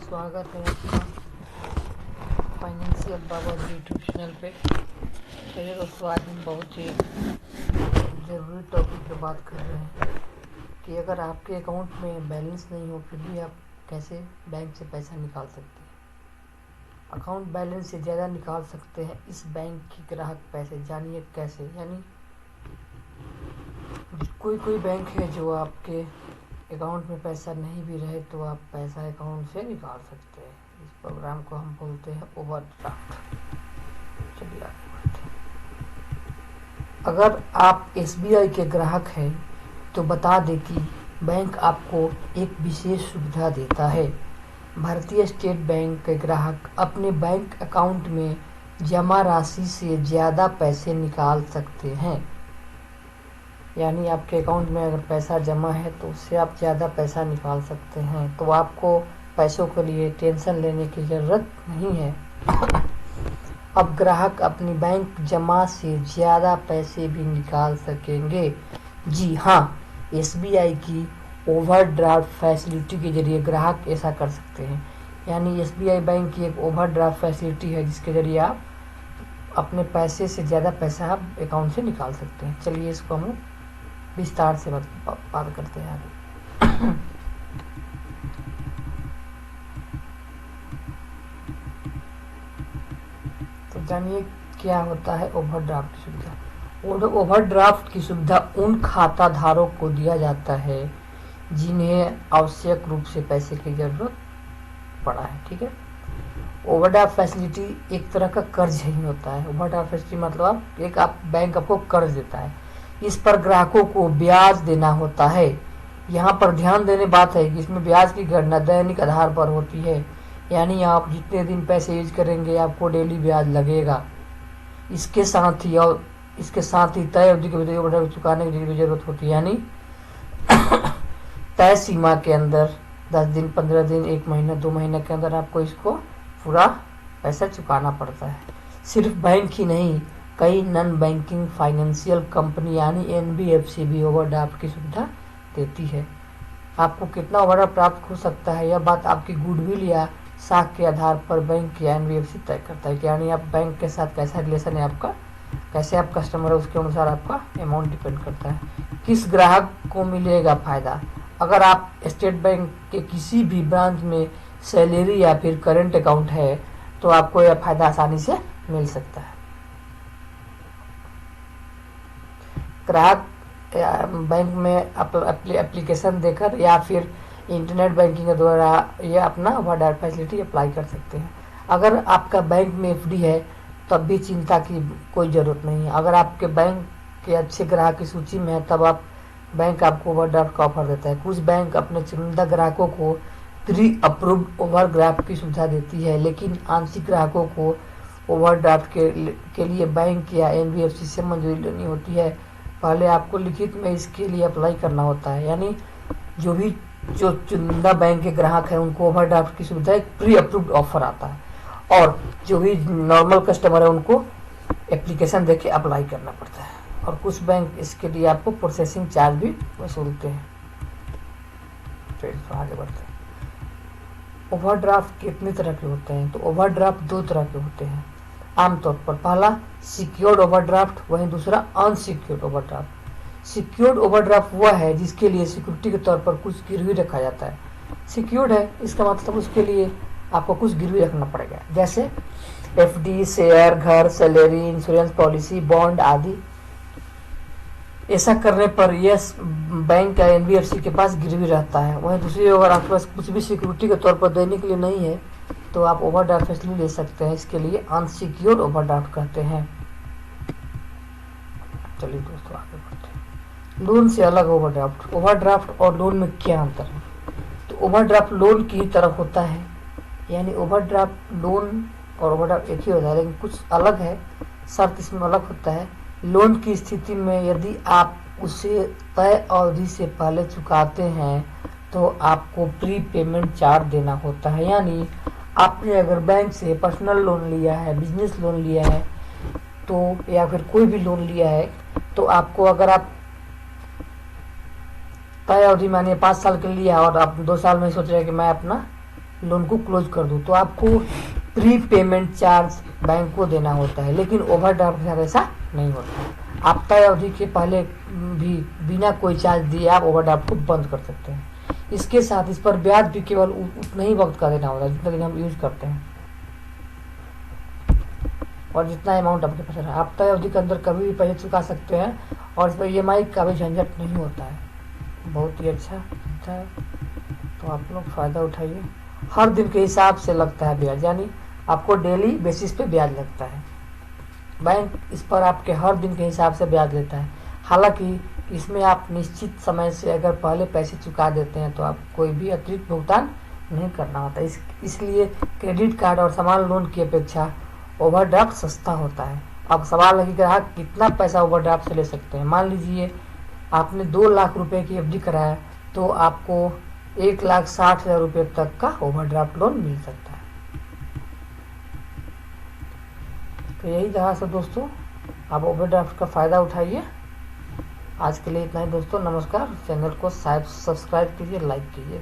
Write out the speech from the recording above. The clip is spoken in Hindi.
स्वागत है आपका फाइनेंशियल बाबा जी यूट्यूब चैनल पे। चलिए दोस्तों, आज हम बहुत ही ज़रूरी टॉपिक पे बात कर रहे हैं कि अगर आपके अकाउंट में बैलेंस नहीं हो फिर भी आप कैसे बैंक से पैसा निकाल सकते हैं। अकाउंट बैलेंस से ज़्यादा निकाल सकते हैं इस बैंक की ग्राहक पैसे। जानिए कैसे। यानी कोई बैंक है जो आपके अकाउंट में पैसा नहीं भी रहे तो आप पैसा अकाउंट से निकाल सकते हैं। इस प्रोग्राम को हम बोलते हैं ओवरड्राफ्ट। चलिए आगे बढ़ते हैं। अगर आप एसबीआई के ग्राहक हैं तो बता दें कि बैंक आपको एक विशेष सुविधा देता है। भारतीय स्टेट बैंक के ग्राहक अपने बैंक अकाउंट में जमा राशि से ज़्यादा पैसे निकाल सकते हैं। यानी आपके अकाउंट में अगर पैसा जमा है तो उससे आप ज़्यादा पैसा निकाल सकते हैं। तो आपको पैसों के लिए टेंशन लेने की ज़रूरत नहीं है। अब ग्राहक अपनी बैंक जमा से ज़्यादा पैसे भी निकाल सकेंगे। जी हाँ, एसबीआई की ओवरड्राफ्ट फैसिलिटी के जरिए ग्राहक ऐसा कर सकते हैं। यानी एसबीआई बैंक की एक ओवरड्राफ्ट फैसिलिटी है जिसके जरिए आप अपने पैसे से ज़्यादा पैसा आप अकाउंट से निकाल सकते हैं। चलिए इसको हम विस्तार से बात करते हैं आगे। तो जानिए क्या होता है ओवरड्राफ्ट की सुविधा। ओवरड्राफ्ट की सुविधा उन खाता धारकों को दिया जाता है जिन्हें आवश्यक रूप से पैसे की जरूरत पड़ा है। ठीक है। ओवरड्राफ्ट फैसिलिटी एक तरह का कर्ज ही होता है। ओवरड्राफ्ट फैसिलिटी मतलब आप बैंक आपको कर्ज देता है। इस पर ग्राहकों को ब्याज देना होता है। यहाँ पर ध्यान देने बात है कि इसमें ब्याज की गणना दैनिक आधार पर होती है। यानी आप जितने दिन पैसे यूज करेंगे आपको डेली ब्याज लगेगा। इसके साथ ही तय अवधि के भीतर ओवरड्राफ्ट चुकाने की जरूरत होती है। यानी तय सीमा के अंदर 10 दिन, 15 दिन, 1 महीना, 2 महीने के अंदर आपको इसको पूरा पैसा चुकाना पड़ता है। सिर्फ बैंक ही नहीं, कई नॉन बैंकिंग फाइनेंशियल कंपनी यानी एनबीएफसी भी ओवरड्राफ्ट की सुविधा देती है। आपको कितना ओवरड्राफ्ट प्राप्त हो सकता है यह बात आपकी गुडविल या साख के आधार पर बैंक या एनबीएफसी तय करता है। यानी आप बैंक के साथ कैसा रिलेशन है आपका, कैसे आप कस्टमर है, उसके अनुसार आपका अमाउंट डिपेंड करता है। किस ग्राहक को मिलेगा फायदा। अगर आप स्टेट बैंक के किसी भी ब्रांच में सैलरी या फिर करेंट अकाउंट है तो आपको यह फायदा आसानी से मिल सकता है। ग्राहक बैंक में एप्लीकेशन देकर या फिर इंटरनेट बैंकिंग के द्वारा यह अपना ओवरड्राफ्ट फैसिलिटी अप्लाई कर सकते हैं। अगर आपका बैंक में एफडी है तब भी चिंता की कोई ज़रूरत नहीं है। अगर आपके बैंक के अच्छे ग्राहक की सूची में है तब बैंक आपको ओवरड्राफ्ट का ऑफर देता है। कुछ बैंक अपने चुनिंदा ग्राहकों को प्री अप्रूव्ड ओवरड्राफ्ट की सुविधा देती है, लेकिन आंशिक ग्राहकों को ओवरड्राफ्ट के लिए बैंक या एनबीएफसी से मंजूरी लेनी होती है। पहले आपको लिखित में इसके लिए अप्लाई करना होता है। यानी जो चुनिंदा बैंक के ग्राहक हैं उनको ओवरड्राफ्ट की सुविधा एक प्री अप्रूव्ड ऑफर आता है और जो भी नॉर्मल कस्टमर है उनको एप्लीकेशन देके अप्लाई करना पड़ता है। और कुछ बैंक इसके लिए आपको प्रोसेसिंग चार्ज भी वसूलते हैं। फिर तो आगे बढ़ते हैं। ओवरड्राफ्ट कितने तरह के होते हैं। तो ओवरड्राफ्ट 2 तरह के होते हैं आमतौर पर। पहला सिक्योर्ड ओवरड्राफ्ट, वहीं दूसरा अनसिक्योर्ड ओवरड्राफ्ट। सिक्योर्ड ओवरड्राफ्ट वह है जिसके लिए सिक्योरिटी के तौर पर कुछ गिरवी रखा जाता है। सिक्योर्ड है इसका मतलब उसके लिए आपको कुछ गिरवी रखना पड़ेगा, जैसे एफडी, शेयर, घर, सैलरी, इंश्योरेंस पॉलिसी, बॉन्ड आदि। ऐसा करने पर यस बैंक या एनबीएफसी के पास गिरवी रहता है। वहीं दूसरी ओर आपके पास कुछ भी सिक्योरिटी के तौर पर देने के लिए नहीं है तो आप ओवरड्राफ्ट फैसिलिटी ले सकते हैं। इसके लिए अनसिक्योर्ड ओवरड्राफ्ट कहते हैं। चलिए दोस्तों आगे बढ़ते हैं। लोन से अलग ओवरड्राफ्ट। ओवरड्राफ्ट और लोन में क्या अंतर है। तो ओवरड्राफ्ट लोन की तरफ होता है। यानी ओवरड्राफ्ट लोन और ओवरड्राफ्ट एक ही होता है लेकिन कुछ अलग है, शर्त इसमें अलग होता है। लोन की स्थिति में यदि आप उसे तय अवधि से पहले चुकाते हैं तो आपको प्री पेमेंट चार्ज देना होता है। यानी आपने अगर बैंक से पर्सनल लोन लिया है, बिजनेस लोन लिया है तो या फिर कोई भी लोन लिया है तो आपको, अगर आप तय अवधि मानिए 5 साल के लिए लिया और आप 2 साल में सोच रहे हैं कि मैं अपना लोन को क्लोज कर दूं तो आपको प्री पेमेंट चार्ज बैंक को देना होता है, लेकिन ओवरड्राफ्ट के साथ ऐसा नहीं होता। आप तय अवधि के पहले भी बिना कोई चार्ज दिए आप ओवरड्राफ्ट को बंद कर सकते हैं। इसके साथ इस पर ब्याज भी केवल उतना ही वक्त का देना होता है जितना दिन हम यूज करते हैं और जितना अमाउंट आपके पास है। आप तय अवधि के अंदर कभी भी पैसे चुका सकते हैं और इस पर EMI का भी झंझट नहीं होता है। बहुत ही अच्छा है, तो आप लोग फ़ायदा उठाइए। हर दिन के हिसाब से लगता है ब्याज, यानी आपको डेली बेसिस पे ब्याज लगता है। बैंक इस पर आपके हर दिन के हिसाब से ब्याज लेता है। हालांकि इसमें आप निश्चित समय से अगर पहले पैसे चुका देते हैं तो आप कोई भी अतिरिक्त भुगतान नहीं करना होता। इसलिए क्रेडिट कार्ड और सामान्य लोन की अपेक्षा ओवरड्राफ्ट सस्ता होता है। अब सवाल है कि ग्राहक कितना पैसा ओवरड्राफ्ट से ले सकते हैं। मान लीजिए आपने 2 लाख रुपए की FD कराया तो आपको 1,60,000 रुपये तक का ओवरड्राफ्ट लोन मिल सकता है। तो यही था सब दोस्तों, आप ओवरड्राफ्ट का फ़ायदा उठाइए। आज के लिए इतना ही दोस्तों, नमस्कार। चैनल को सब्सक्राइब कीजिए, लाइक कीजिए।